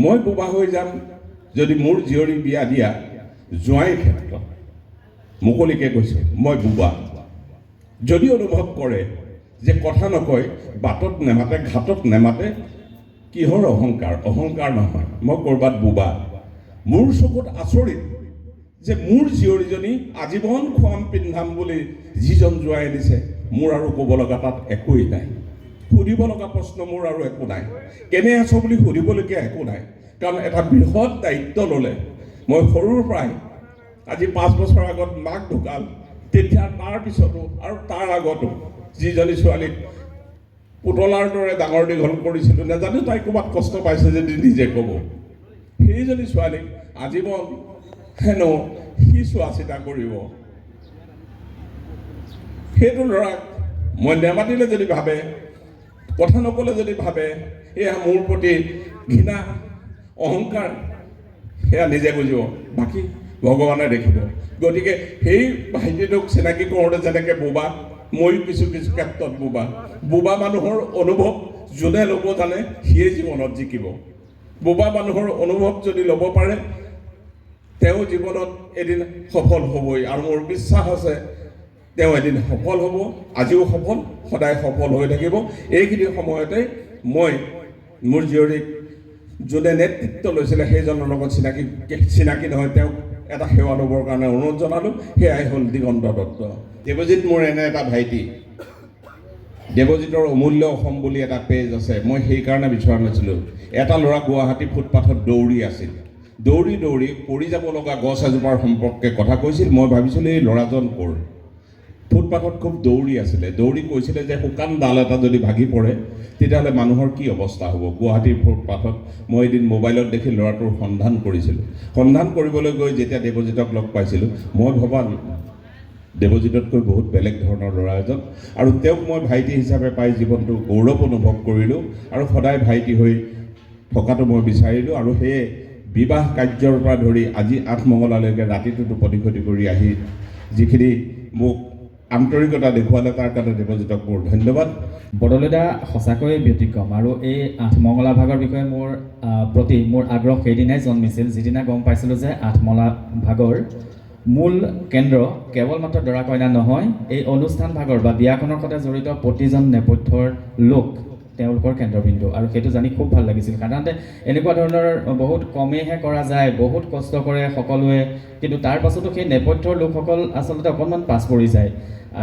মই বোবা হৈ যাম যদি মোৰ জীয়ৰী বিয়া দিয়া জোঁৱাইৰ ক্ষেত্ৰত। মুকলিকে কৈছে মই বোবা। যদি অনুভৱ কৰে যে কথা নকয়, বাটত নেমাতে, ঘাটত নেমাতে, কিহৰ অহংকাৰ? অহংকাৰ নহয়, মই ক'ৰবাত বোবা। মোৰ চকুত আচৰিত যে মোৰ জীয়ৰীজনী আজীৱন খুৱাম পিন্ধাম বুলি যিজন জোঁৱাই দিছে, মোৰ আৰু ক'ব লগা তাত একোৱেই নাই। সুধিব লগা প্ৰশ্ন মোৰ আৰু একো নাই। কেনে আছ বুলি সুধিবলগীয়া একো নাই, কাৰণ এটা বৃহৎ দায়িত্ব ল'লে। মই সৰুৰ পৰাই, আজি 5 বছৰ আগত মাক ঢুকাল, তেতিয়া তাৰ পিছতো আৰু তাৰ আগতো যিজনী ছোৱালীক পুতলাৰ দৰে ডাঙৰ দীঘল কৰিছিলোঁ, নাজানো তাই ক'ৰবাত কষ্ট পাইছে যদি নিজে ক'ব। সেইজনী ছোৱালীক আজীৱন হেনো সি চোৱা চিতা কৰিব। সেইটো ল'ৰাক মই নেমাতিলে যদি ভাবে, কথা নক'লে যদি ভাবে, এয়া মোৰ প্ৰতি ঘৃণা, অহংকাৰ, সেয়া নিজে বুজিব, বাকী ভগৱানে দেখিব। গতিকে সেই ভাইটিটোক চিনাকি কৰোঁতে যেনেকৈ বোবা, ময়ো কিছু কিছু ক্ষেত্ৰত বোবা। বোবা মানুহৰ অনুভৱ যোনে ল'ব জানে সিয়ে জীৱনত জিকিব। বোবা মানুহৰ অনুভৱ যদি ল'ব পাৰে, তেওঁ জীৱনত এদিন সফল হ'বই। আৰু মোৰ বিশ্বাস আছে তেওঁ এদিন সফল হ'ব, আজিও সফল, সদায় সফল হৈ থাকিব। এইখিনি সময়তে মই মোৰ জীয়ৰীক যোনে নেতৃত্ব লৈছিলে সেইজনৰ লগত চিনাকি নহয়, তেওঁক এটা সেৱা ল'বৰ কাৰণে অনুৰোধ জনালোঁ। সেয়াই হ'ল দিগন্ত দত্ত। দেৱজিৎ মোৰ এনে এটা ভাইটি। দেৱজিতৰ অমূল্য অসম বুলি এটা পেজ আছে, মই সেইকাৰণে বিচৰা নাছিলোঁ। এটা ল'ৰা গুৱাহাটী ফুটপাথত দৌৰি আছিল, দৌৰি দৌৰি পৰি যাব লগা গছ এজোপাৰ সম্পৰ্কে কথা কৈছিল। মই ভাবিছিলোঁ এই ল'ৰাজন ক'ৰ। ফুটপাথত খুব দৌৰি আছিলে, দৌৰি কৈছিলে যে শুকান ডাল এটা যদি ভাগি পৰে তেতিয়াহ'লে মানুহৰ কি অৱস্থা হ'ব। গুৱাহাটীৰ ফুটপাথত মই এদিন মোবাইলত দেখি ল'ৰাটোৰ সন্ধান কৰিছিলোঁ। সন্ধান কৰিবলৈ গৈ যেতিয়া দেৱজিতক লগ পাইছিলোঁ, মই ভবা দেৱজিততকৈ বহুত বেলেগ ধৰণৰ ল'ৰা এজন, আৰু তেওঁক মই ভাইটি হিচাপে পাই জীৱনটো গৌৰৱ অনুভৱ কৰিলোঁ, আৰু সদায় ভাইটি হৈ থকাটো মই বিচাৰিলোঁ। আৰু সেয়ে বিবাহ কাৰ্যৰ পৰা ধৰি আজি আঠমঙলালৈকে ৰাতিটো টোপনি ক্ষতি কৰি আহি যিখিনি মোক আন্তৰিকতা দেখুৱালে, তাৰ কাৰণে দেৱজিতক মোৰ ধন্যবাদ। বৰদলৈদা সঁচাকৈ ব্যতিক্ৰম, আৰু এই আঠমঙলা ভাগৰ বিষয়ে মোৰ আগ্ৰহ সেইদিনাই জন্মিছিল যিদিনা গম পাইছিলোঁ যে আঠমঙলা ভাগৰ মূল কেন্দ্ৰ কেৱল মাত্ৰ দৰা কইনা নহয়, এই অনুষ্ঠান ভাগৰ বা বিয়াখনৰ সৈতে জড়িত প্ৰতিজন নেপথ্যৰ লোক তেওঁলোকৰ কেন্দ্ৰবিন্দু। আৰু সেইটো জানি খুব ভাল লাগিছিল। সাধাৰণতে এনেকুৱা ধৰণৰ বহুত কমেইহে কৰা যায়, বহুত কষ্ট কৰে সকলোৱে, কিন্তু তাৰ পাছতো সেই নেপথ্যৰ লোকসকল আচলতে অকণমান পাছ পৰি যায়।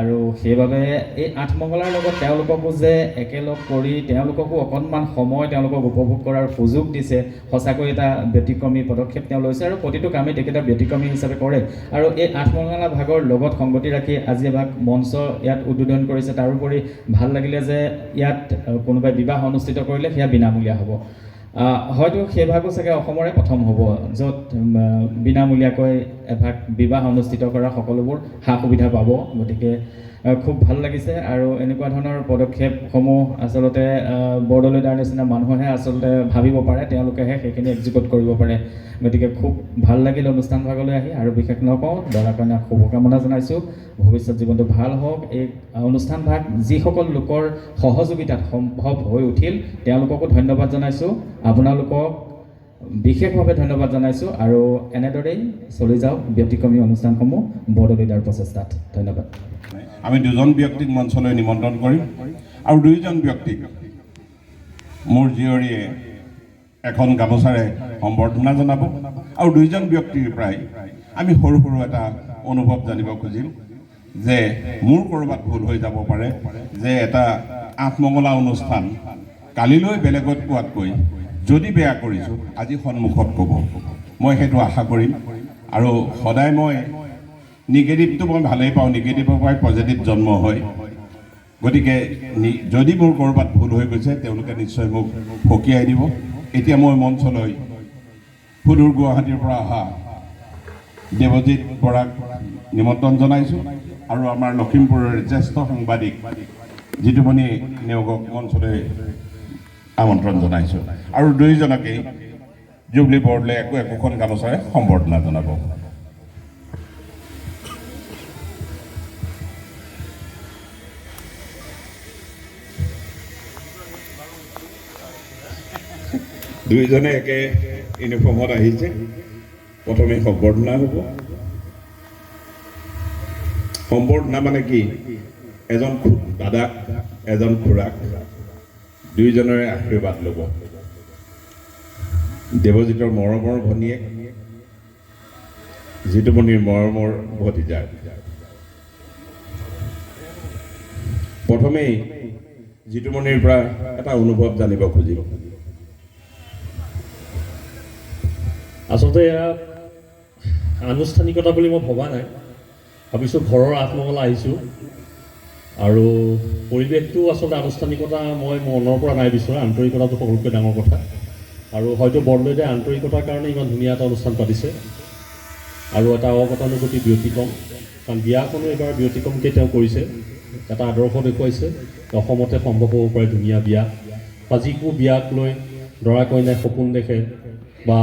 আৰু সেইবাবে এই আঠমঙলাৰ লগত তেওঁলোককো যে একেলগ কৰি তেওঁলোককো অকণমান সময় তেওঁলোকক উপভোগ কৰাৰ সুযোগ দিছে, সঁচাকৈ এটা ব্যতিক্ৰমী পদক্ষেপ তেওঁ লৈছে, আৰু প্ৰতিটো কামেই তেখেতে ব্যতিক্ৰমী হিচাপে কৰে। আৰু এই আঠমঙলা ভাগৰ লগত সংগতি ৰাখি আজি এভাগ মঞ্চ ইয়াত উদ্বোধন কৰিছে। তাৰোপৰি ভাল লাগিলে যে ইয়াত কোনোবাই বিবাহ অনুষ্ঠিত কৰিলে সেয়া বিনামূলীয়া হ'ব। হয়তো সেইভাগো চাগে অসমৰে প্ৰথম হ'ব য'ত বিনামূলীয়াকৈ এভাগ বিবাহ অনুষ্ঠিত কৰা সকলোবোৰ সা সুবিধা পাব। গতিকে খুব ভাল লাগিছে। আৰু এনেকুৱা ধৰণৰ পদক্ষেপসমূহ আচলতে বৰদলৈদাৰ নিচিনা মানুহে আচলতে ভাবিব পাৰে, তেওঁলোকেহে সেইখিনি এক্সিকিউট কৰিব পাৰে। গতিকে খুব ভাল লাগিল অনুষ্ঠান ভাগলৈ আহি, আৰু বিশেষ নকওঁ, দৰা কইনাক শুভকামনা জনাইছোঁ, ভৱিষ্যত জীৱনটো ভাল হওক। এই অনুষ্ঠান ভাগ যিসকল লোকৰ সহযোগিতাত সম্ভৱ হৈ উঠিল তেওঁলোককো ধন্যবাদ জনাইছোঁ, আপোনালোকক বিশেষভাৱে ধন্যবাদ জনাইছোঁ। আৰু এনেদৰেই চলি যাওক ব্যতিক্ৰমী অনুষ্ঠানসমূহ বৰদলৈদাৰ প্ৰচেষ্টাত। ধন্যবাদ। আমি দুজন ব্যক্তিক মঞ্চলৈ নিমন্ত্ৰণ কৰিম, আৰু দুইজন ব্যক্তিক মোৰ জীয়ৰীয়ে এখন গামোচাৰে সম্বৰ্ধনা জনাব, আৰু দুইজন ব্যক্তিৰ পৰাই আমি সৰু সৰু এটা অনুভৱ জানিব খুজিম যে মোৰ ক'ৰবাত ভুল হৈ যাব পাৰে, যে এটা আঠমঙলা অনুষ্ঠান কালিলৈ বেলেগত কোৱাতকৈ যদি বেয়া কৰিছোঁ আজি সন্মুখত ক'ব, মই সেইটো আশা কৰিম। আৰু সদায় মই নিগেটিভটো মই ভালেই পাওঁ, নিগেটিভৰ পৰাই পজিটিভ জন্ম হয়। গতিকে যদি মোৰ ক'ৰবাত ভুল হৈ গৈছে তেওঁলোকে নিশ্চয় মোক সকীয়াই দিব। এতিয়া মই মঞ্চলৈ সুদূৰ গুৱাহাটীৰ পৰা অহা দেৱজিৎ বৰাক নিমন্ত্ৰণ জনাইছোঁ, আৰু আমাৰ লখিমপুৰৰ জ্যেষ্ঠ সাংবাদিক জিতুমণি নেওগক মঞ্চলৈ আমন্ত্ৰণ জনাইছোঁ, আৰু দুয়োজনকেই জুবলি বৰদলৈ একোখন গামোচাৰে সম্বৰ্ধনা জনাব। দুইজনে একে ইউনিফৰ্মত আহিছে প্ৰথমে সম্বৰ্ধনা হ'ব সম্বৰ্ধনা মানে কি এজন দাদাক এজন খুৰাক দুইজনৰে আশীৰ্বাদ ল'ব দেৱজিতৰ মৰমৰ ভনীয়েক জিতুমণিৰ মৰমৰ ভতিজাক প্ৰথমেই জিতুমণিৰ পৰা এটা অনুভৱ জানিব খুজিব আচলতে এয়া আনুষ্ঠানিকতা বুলি মই ভবা নাই ভাবিছোঁ ঘৰৰ আঠমঙলা আহিছোঁ আৰু পৰিৱেশটো আচলতে আনুষ্ঠানিকতা মই মনৰ পৰা নাই বিচৰা আন্তৰিকতাটো সকলোতকৈ ডাঙৰ কথা আৰু হয়তো বৰদলৈদাই আন্তৰিকতাৰ কাৰণে ইমান ধুনীয়া এটা অনুষ্ঠান পাতিছে আৰু এটা অগতানুগতিক ব্যতিক্ৰম কাৰণ বিয়াখনো এইবাৰ ব্যতিক্ৰমকৈ তেওঁ কৰিছে এটা আদৰ্শ দেখুৱাইছে অসমতে সম্ভৱ হ'ব পাৰে ধুনীয়া বিয়া বা যিকোনো বিয়াক লৈ দৰা কইনাই সপোন দেখে বা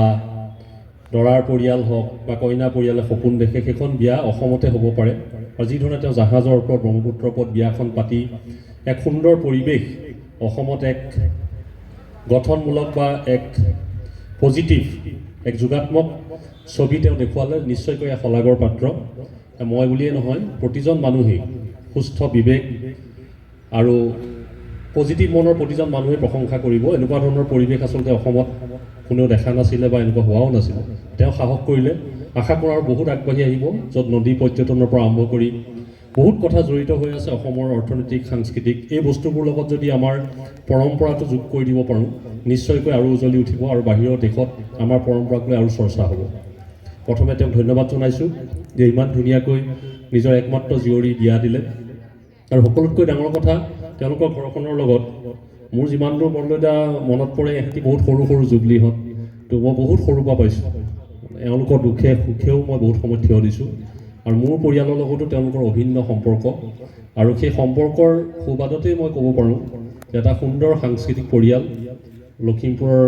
দৰাৰ পৰিয়াল হওক বা কইনা পৰিয়ালে সপোন দেখে সেইখন বিয়া অসমতে হ'ব পাৰে আৰু যিধৰণে তেওঁ জাহাজৰ ওপৰত ব্ৰহ্মপুত্ৰৰ ওপৰত বিয়াখন পাতি এক সুন্দৰ পৰিৱেশ অসমত এক গঠনমূলক বা এক পজিটিভ এক যোগাত্মক ছবি তেওঁ দেখুৱালে নিশ্চয়কৈ এক শলাগৰ পাত্ৰ মই বুলিয়েই নহয় প্ৰতিজন মানুহেই সুস্থ বিবেক আৰু পজিটিভ মনৰ প্ৰতিজন মানুহে প্ৰশংসা কৰিব এনেকুৱা ধৰণৰ পৰিৱেশ আচলতে অসমত কোনেও দেখা নাছিলে বা এনেকুৱা হোৱাও নাছিলে তেওঁ সাহস কৰিলে আশা কৰাৰ বহুত আগবাঢ়ি আহিব য'ত নদী পৰ্যটনৰ পৰা আৰম্ভ কৰি বহুত কথা জড়িত হৈ আছে অসমৰ অৰ্থনৈতিক সাংস্কৃতিক এই বস্তুবোৰ লগত যদি আমাৰ পৰম্পৰাটো যোগ কৰি দিব পাৰোঁ নিশ্চয়কৈ আৰু উজ্বলি উঠিব আৰু বাহিৰৰ দেশত আমাৰ পৰম্পৰাক লৈ আৰু চৰ্চা হ'ব প্ৰথমে তেওঁক ধন্যবাদ জনাইছোঁ যে ইমান ধুনীয়াকৈ নিজৰ একমাত্ৰ জীয়ৰী বিয়া দিলে আৰু সকলোতকৈ ডাঙৰ কথা তেওঁলোকৰ ঘৰখনৰ লগত মোৰ যিমান দূৰ বৰদলৈদা মনত পৰে এহেঁতি বহুত সৰু সৰু জুবলিহঁত তো মই বহুত সৰুৰ পৰা পাইছোঁ এওঁলোকৰ দুখে সুখেও মই বহুত সময় থিয় দিছোঁ আৰু মোৰ পৰিয়ালৰ লগতো তেওঁলোকৰ অভিন্ন সম্পৰ্ক আৰু সেই সম্পৰ্কৰ সুবাদতেই মই ক'ব পাৰোঁ যে এটা সুন্দৰ সাংস্কৃতিক পৰিয়াল লখিমপুৰৰ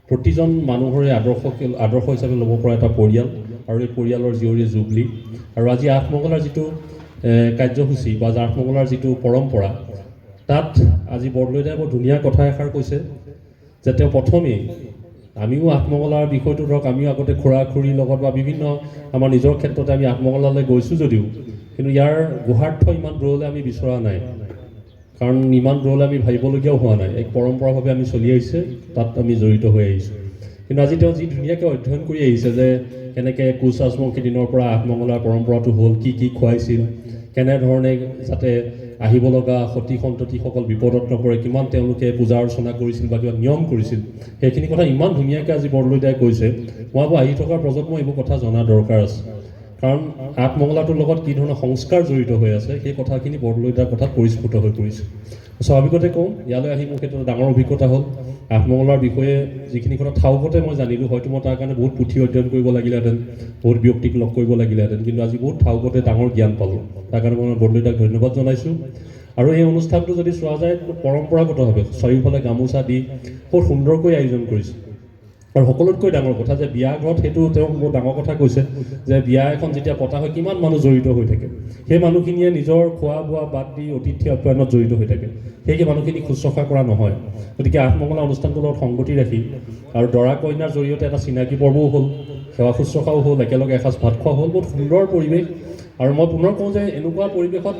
প্ৰতিজন মানুহৰে আদৰ্শ হিচাপে ল'ব পৰা এটা পৰিয়াল আৰু এই পৰিয়ালৰ জীয়ৰী জুবলি আৰু আজি আঠমঙলাৰ যিটো কাৰ্যসূচী বা আঠমঙলাৰ যিটো পৰম্পৰা তাত আজি বৰদলৈদাই বৰ ধুনীয়া কথা এষাৰ কৈছে যে তেওঁ প্ৰথমেই আমিও আঠমঙলাৰ বিষয়টো ধৰক আমিও আগতে খুৰা খুৰীৰ লগত বা বিভিন্ন আমাৰ নিজৰ ক্ষেত্ৰতে আমি আঠমঙলালৈ গৈছোঁ যদিও কিন্তু ইয়াৰ গুহাৰ্থ ইমান দূৰলৈ আমি বিচৰা নাই কাৰণ ইমান দূৰলৈ আমি ভাবিবলগীয়াও হোৱা নাই এক পৰম্পৰাভাৱে আমি চলি আহিছে তাত আমি জড়িত হৈ আহিছোঁ কিন্তু আজি তেওঁ যি ধুনীয়াকৈ অধ্যয়ন কৰি আহিছে যে কেনেকৈ কোচ ৰাজবংশী দিনৰ পৰা আঠমঙলাৰ পৰম্পৰাটো হ'ল কি কি খুৱাইছিল কেনেধৰণে যাতে আহিব লগা সতী সন্ততিসকল বিপদত নপৰে কিমান তেওঁলোকে পূজা অৰ্চনা কৰিছিল বা কিবা নিয়ম কৰিছিল সেইখিনি কথা ইমান ধুনীয়াকৈ আজি বৰদলৈদাই কৈছে মই ভাবোঁ আহি থকা প্ৰজন্মই এইবোৰ কথা জনা দৰকাৰ আছে কাৰণ আঠমঙলাটোৰ লগত কি ধৰণৰ সংস্কাৰ জড়িত হৈ আছে সেই কথাখিনি বৰদলৈদাৰ কথাত পৰিস্ফুট হৈ পৰিছে স্বাভাৱিকতে কওঁ ইয়ালৈ আহি মোৰ ক্ষেত্ৰত ডাঙৰ অভিজ্ঞতা হ'ল আঠমঙলাৰ বিষয়ে যিখিনি কথা ঠাউকতে মই জানিলোঁ হয়তো মই তাৰ কাৰণে বহুত পুথি অধ্যয়ন কৰিব লাগিলেহেঁতেন বহুত ব্যক্তিক লগ কৰিব লাগিলেহেঁতেন কিন্তু আজি বহুত ঠাউকতে ডাঙৰ জ্ঞান পালোঁ তাৰ কাৰণে মই বৰদলৈদাক ধন্যবাদ জনাইছোঁ আৰু এই অনুষ্ঠানটো যদি চোৱা যায় পৰম্পৰাগতভাৱে চাৰিওফালে গামোচা দি বহুত সুন্দৰকৈ আয়োজন কৰিছে আৰু সকলোতকৈ ডাঙৰ কথা যে বিয়া ঘৰত সেইটো তেওঁ বহুত ডাঙৰ কথা কৈছে যে বিয়া এখন যেতিয়া পতা হয় কিমান মানুহ জড়িত হৈ থাকে সেই মানুহখিনিয়ে নিজৰ খোৱা বোৱা বাদ দি অতিথি আপ্যায়নত জড়িত হৈ থাকে সেই মানুহখিনিক শুশ্ৰূষা কৰা নহয় গতিকে আঠমঙলা অনুষ্ঠানটোৰ লগত সংগতি ৰাখি আৰু দৰা কইনাৰ জৰিয়তে এটা চিনাকি পৰ্বও হ'ল সেৱা শুশ্ৰূষাও হ'ল একেলগে এসাঁজ ভাত খোৱা হ'ল বহুত সুন্দৰ পৰিৱেশ আৰু মই পুনৰ কওঁ যে এনেকুৱা পৰিৱেশত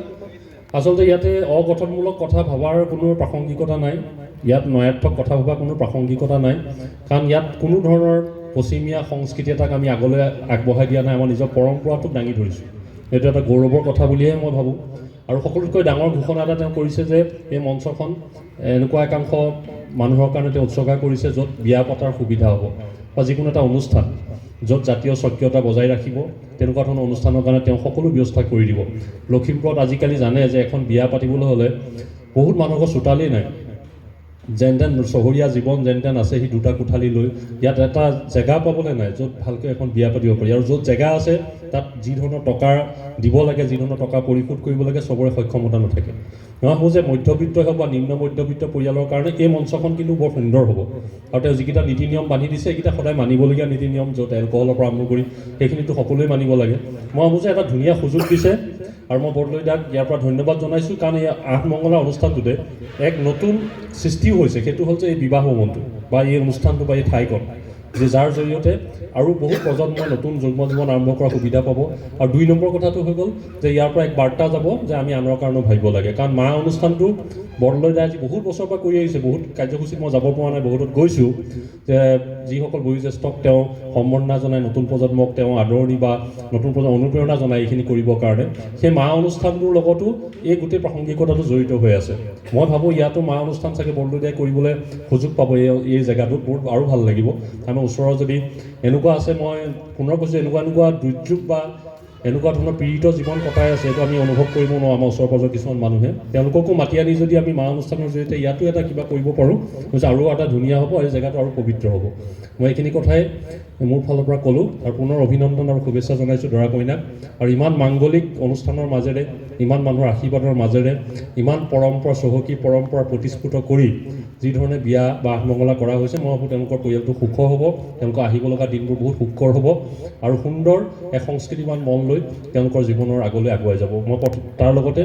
আচলতে ইয়াতে অগঠনমূলক কথা ভবাৰ কোনো প্ৰাসংগিকতা নাই ইয়াত নয়াৰ্থক কথা ভবা কোনো প্ৰাসংগিকতা নাই কাৰণ ইয়াত কোনো ধৰণৰ পশ্চিমীয়া সংস্কৃতি এটাক আমি আগলৈ আগবঢ়াই দিয়া নাই আমাৰ নিজৰ পৰম্পৰাটোক দাঙি ধৰিছোঁ এইটো এটা গৌৰৱৰ কথা বুলিহে মই ভাবোঁ আৰু সকলোতকৈ ডাঙৰ ঘোষণা এটা তেওঁ কৰিছে যে এই মঞ্চখন এনেকুৱা একাংশ মানুহৰ কাৰণে তেওঁ উৎসৰ্গা কৰিছে য'ত বিয়া পতাৰ সুবিধা হ'ব বা যিকোনো এটা অনুষ্ঠান য'ত জাতীয় স্বকীয়তা বজাই ৰাখিব তেনেকুৱা ধৰণৰ অনুষ্ঠানৰ কাৰণে তেওঁ সকলো ব্যৱস্থা কৰি দিব লখিমপুৰত আজিকালি জানে যে এখন বিয়া পাতিবলৈ হ'লে বহুত মানুহৰ চোতালেই নাই যেন তেন চহৰীয়া জীৱন যেন তেন আছে সি দুটা কোঠালি লৈ ইয়াত এটা জেগা পাবলৈ নাই য'ত ভালকৈ এখন বিয়া পাতিব পাৰি আৰু য'ত জেগা আছে তাত যি ধৰণৰ টকা দিব লাগে যি ধৰণৰ টকা পৰিশোধ কৰিব লাগে চবৰে সক্ষমতা নাথাকে মই ভাবোঁ যে মধ্যবিত্তই হওক বা নিম্ন মধ্যবিত্ত পৰিয়ালৰ কাৰণে এই মঞ্চখন কিন্তু বৰ সুন্দৰ হ'ব আৰু তেওঁ যিকেইটা নীতি নিয়ম বান্ধি দিছে এইকেইটা সদায় মানিবলগীয়া নীতি নিয়ম য'ত এলকহলৰ পৰা আৰম্ভ কৰি সেইখিনিতো সকলোৱে মানিব লাগে মই ভাবোঁ যে এটা ধুনীয়া সুযোগ দিছে আৰু মই বৰদলৈদাক ইয়াৰ পৰা ধন্যবাদ জনাইছোঁ কাৰণ এই আঠমঙলা অনুষ্ঠানটোতে এক নতুন সৃষ্টিও হৈছে সেইটো হ'ল যে এই বিবাহ ভৱনটো বা এই অনুষ্ঠানটো বা এই ঠাইকণ যে যাৰ জৰিয়তে আৰু বহুত প্ৰজন্মই নতুন যুগ্ম জীৱন আৰম্ভ কৰাৰ সুবিধা পাব। আৰু 2 নম্বৰ কথাটো হৈ গ'ল যে ইয়াৰ পৰা এক বাৰ্তা যাব যে আমি আনৰ কাৰণেও ভাবিব লাগে, কাৰণ মা অনুষ্ঠানটো বৰদলৈদাই আজি বহুত বছৰৰ পৰা কৰি আহিছে। বহুত কাৰ্যসূচীত মই যাব পৰা নাই, বহুতত গৈছোঁ, যে যিসকল বয়োজ্যেষ্ঠক তেওঁ সম্বৰ্ধনা জনাই, নতুন প্ৰজন্মক তেওঁ আদৰণি বা নতুন প্ৰজন্ম অনুপ্ৰেৰণা জনাই এইখিনি কৰিবৰ কাৰণে, সেই মা অনুষ্ঠানটোৰ লগতো এই গোটেই প্ৰাসংগিকতাটো জড়িত হৈ আছে। মই ভাবোঁ ইয়াতো মা অনুষ্ঠান চাগে বৰদলৈদাই কৰিবলৈ সুযোগ পাব এই জেগাটোত, বহুত আৰু ভাল লাগিব। আমাৰ ওচৰৰ যদি এনেকুৱা আছে, মই পুনৰ কৈছোঁ, এনেকুৱা দুৰ্যোগ বা এনেকুৱা ধৰণৰ পীড়িত জীৱন কটাই আছে, এইটো আমি অনুভৱ কৰিব নোৱাৰোঁ আমাৰ ওচৰ পাজৰ কিছুমান মানুহে। তেওঁলোককো মাতি আনি যদি আমি মা অনুষ্ঠানৰ জৰিয়তে ইয়াতো এটা কিবা কৰিব পাৰোঁ, আৰু এটা ধুনীয়া হ'ব, এই জেগাটো আৰু পবিত্ৰ হ'ব। মই এইখিনি কথাই মোৰ ফালৰ পৰা ক'লোঁ আৰু পুনৰ অভিনন্দন আৰু শুভেচ্ছা জনাইছোঁ দৰা কইনাক। আৰু ইমান মাংগলিক অনুষ্ঠানৰ মাজেৰে, ইমান মানুহৰ আশীৰ্বাদৰ মাজেৰে, ইমান পৰম্পৰা, চহকী পৰম্পৰা প্ৰতিস্ফুট কৰি যিধৰণে বিয়া বা আঠমঙলা কৰা হৈছে, মই ভাবোঁ তেওঁলোকৰ পৰিয়ালটো সুখ হ'ব, তেওঁলোকৰ আহিব লগা দিনবোৰ বহুত সুখকৰ হ'ব আৰু সুন্দৰ এক সংস্কৃতিবান মন লৈ তেওঁলোকৰ জীৱনৰ আগলৈ আগুৱাই যাব। মই তাৰ লগতে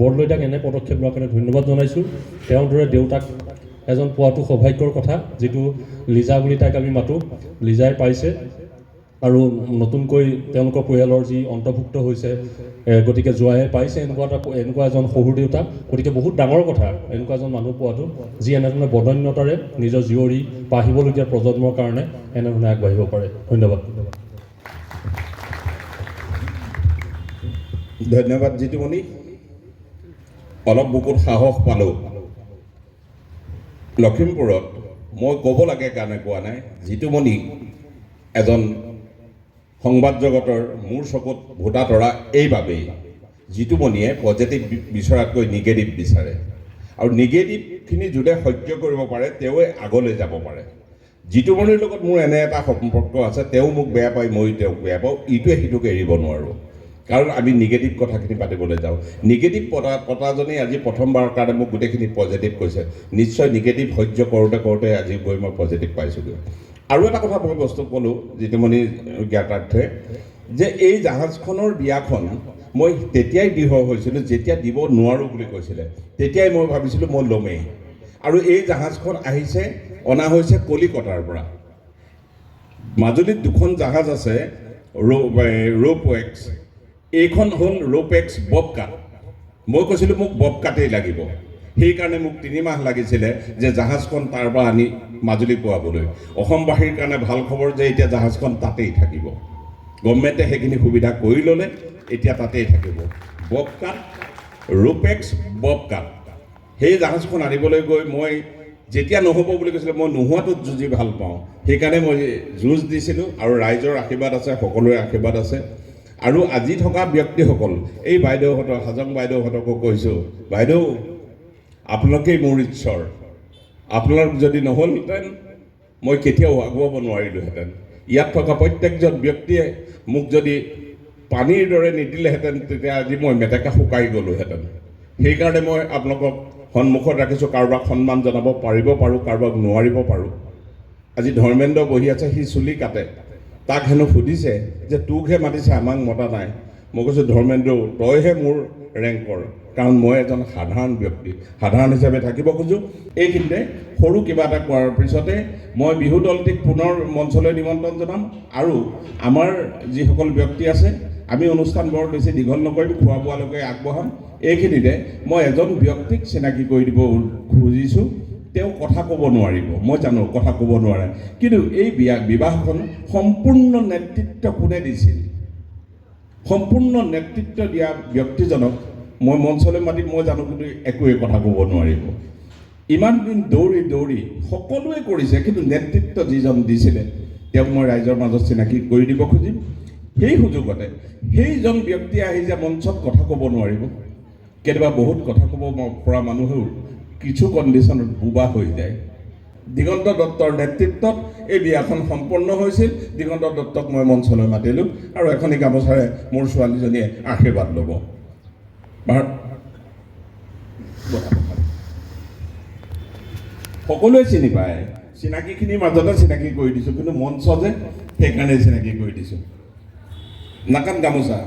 বৰদলৈদাক এনে পদক্ষেপ লোৱাৰ কাৰণে ধন্যবাদ জনাইছোঁ। তেওঁৰ দৰে দেউতাক এজন পোৱাটো সৌভাগ্যৰ কথা, যিটো লিজা বুলি তাইক আমি মাতোঁ, লিজাই পাইছে আৰু নতুনকৈ তেওঁলোকৰ পৰিয়ালৰ যি অন্তৰ্ভুক্ত হৈছে, গতিকে জোৱাইয়ে পাইছে এনেকুৱা এজন শহুৰ দেউতাক। গতিকে বহুত ডাঙৰ কথা এনেকুৱা এজন মানুহ পোৱাটো, যি এনেধৰণে বদন্যতাৰে নিজৰ জীয়ৰী বা আহিবলগীয়া প্ৰজন্মৰ কাৰণে এনেধৰণে আগবাঢ়িব পাৰে। ধন্যবাদ। ধন্যবাদ জিতুমণি। অলপ বুকুত সাহস পালোঁ। লখিমপুৰত মই ক'ব লাগে কাৰণে কোৱা নাই, জিতুমণি এজন সংবাদ জগতৰ মোৰ চকুত ভোটা তৰা এইবাবেই, জিতুমণিয়ে পজিটিভ বিচৰাতকৈ নিগেটিভ বিচাৰে, আৰু নিগেটিভখিনি যোনে সহ্য কৰিব পাৰে তেওঁৱে আগলৈ যাব পাৰে। জিতুমণিৰ লগত মোৰ এনে এটা সম্পৰ্ক আছে, তেওঁ মোক বেয়া পায়, মই তেওঁক বেয়া পাওঁ, ইটোৱে সিটোক এৰিব নোৱাৰোঁ, কাৰণ আমি নিগেটিভ কথাখিনি পাতিবলৈ যাওঁ। নিগেটিভ পতাজনী আজি প্ৰথমবাৰৰ কাৰণে মোক গোটেইখিনি পজিটিভ কৈছে। নিশ্চয় নিগেটিভ সহ্য কৰোঁতে আজি গৈ মই পজিটিভ পাইছোঁগৈ। আৰু এটা কথা মই বস্তু ক'লোঁ জিতুমণি জ্ঞাতাৰ্থে, যে এই জাহাজখনৰ বিয়াখন মই তেতিয়াই দৃঢ় হৈছিলোঁ যেতিয়া দিব নোৱাৰোঁ বুলি কৈছিলে, তেতিয়াই মই ভাবিছিলোঁ মই ল'মেই। আৰু এই জাহাজখন অনা হৈছে কলিকতাৰ পৰা। মাজুলীত 2খন জাহাজ আছে, ৰ'পৱেক্স, এইখন হ'ল ৰ'পৱেক্স ববকাট। মই কৈছিলোঁ মোক ববকাটেই লাগিব, সেইকাৰণে মোক 3 মাহ লাগিছিলে যে জাহাজখন তাৰ পৰা আনি মাজুলী পোৱাবলৈ। অসমবাসীৰ কাৰণে ভাল খবৰ যে এতিয়া জাহাজখন তাতেই থাকিব, গভৰ্ণমেণ্টে সেইখিনি সুবিধা কৰি ল'লে, এতিয়া তাতেই থাকিব। ববকাট, ৰ'পৱেক্স ববকাট, সেই জাহাজখন আনিবলৈ গৈ মই যেতিয়া নহ'ব বুলি কৈছিলে, মই নোহোৱাটোত যুঁজি ভাল পাওঁ, সেইকাৰণে মই যুঁজ দিছিলোঁ। আৰু ৰাইজৰ আশীৰ্বাদ আছে, সকলোৰে আশীৰ্বাদ আছে। আৰু আজি থকা ব্যক্তিসকল, এই বাইদেউহঁতৰ, হাজং বাইদেউহঁতকো কৈছোঁ, বাইদেউ আপোনালোকেই মোৰ ঈশ্বৰ, আপোনালোক যদি নহ'লহেঁতেন মই কেতিয়াও আগুৱাব নোৱাৰিলোঁহেঁতেন। ইয়াত থকা প্ৰত্যেকজন ব্যক্তিয়ে মোক যদি পানীৰ দৰে নিদিলেহেঁতেন, তেতিয়া আজি মই মেটেকা শুকাই গ'লোহেঁতেন। সেইকাৰণে মই আপোনালোকক সন্মুখত ৰাখিছোঁ, কাৰোবাক সন্মান জনাব পাৰোঁ, কাৰোবাক নোৱাৰিব পাৰোঁ। আজি ধৰ্মেন্দ্ৰ বহি আছে, সি চুলি কাটে, তাক হেনো সুধিছে যে তোকহে মাতিছে, আমাক মতা নাই। মই কৈছোঁ ধৰ্মেন্দ্ৰ, তইহে মোৰ ৰেংকৰ, কাৰণ মই এজন সাধাৰণ ব্যক্তি, সাধাৰণ হিচাপে থাকিব খোজোঁ। এইখিনিতে সৰু কিবা এটা কোৱাৰ পিছতে মই বিহু দলটিক পুনৰ মঞ্চলৈ নিমন্ত্ৰণ জনাম। আৰু আমাৰ যিসকল ব্যক্তি আছে, আমি অনুষ্ঠান বৰ বেছি দীঘল নকৰিম, খোৱা বোৱালৈকে আগবঢ়াম। এইখিনিতে মই এজন ব্যক্তিক চিনাকি কৰি দিব খুজিছোঁ। তেওঁ কথা ক'ব নোৱাৰিব, মই জানো কথা ক'ব নোৱাৰে, কিন্তু এই বিবাহখন সম্পূৰ্ণ নেতৃত্ব কোনে দিছিল, সম্পূৰ্ণ নেতৃত্ব দিয়া ব্যক্তিজনক মই মঞ্চলৈ মাতিম। মই জানো কিন্তু একোৱে কথা ক'ব নোৱাৰিব। ইমান দিন দৌৰি সকলোৱে কৰিছে, কিন্তু নেতৃত্ব যিজন দিছিলে তেওঁক মই ৰাইজৰ মাজত চিনাকি কৰি দিব খুজিম। সেই সুযোগতে সেইজন ব্যক্তি আহি যে মঞ্চত কথা ক'ব নোৱাৰিব, কেতিয়াবা বহুত কথা ক'ব পৰা মানুহেও কিছু কণ্ডিশ্যনত বোবা হৈ যায়। দিগন্ত দত্তৰ নেতৃত্বত এই বিয়াখন সম্পন্ন হৈছিল। দিগন্ত দত্তক মই মঞ্চলৈ মাতিলোঁ আৰু এখনি গামোচাৰে মোৰ ছোৱালীজনীয়ে আশীৰ্বাদ ল'ব। সকলোৱে চিনি পায়, চিনাকিখিনিৰ মাজতে চিনাকি কৰি দিছোঁ, কিন্তু মঞ্চ যে সেইকাৰণে চিনাকি কৰি দিছোঁ। নাকাত গামোচা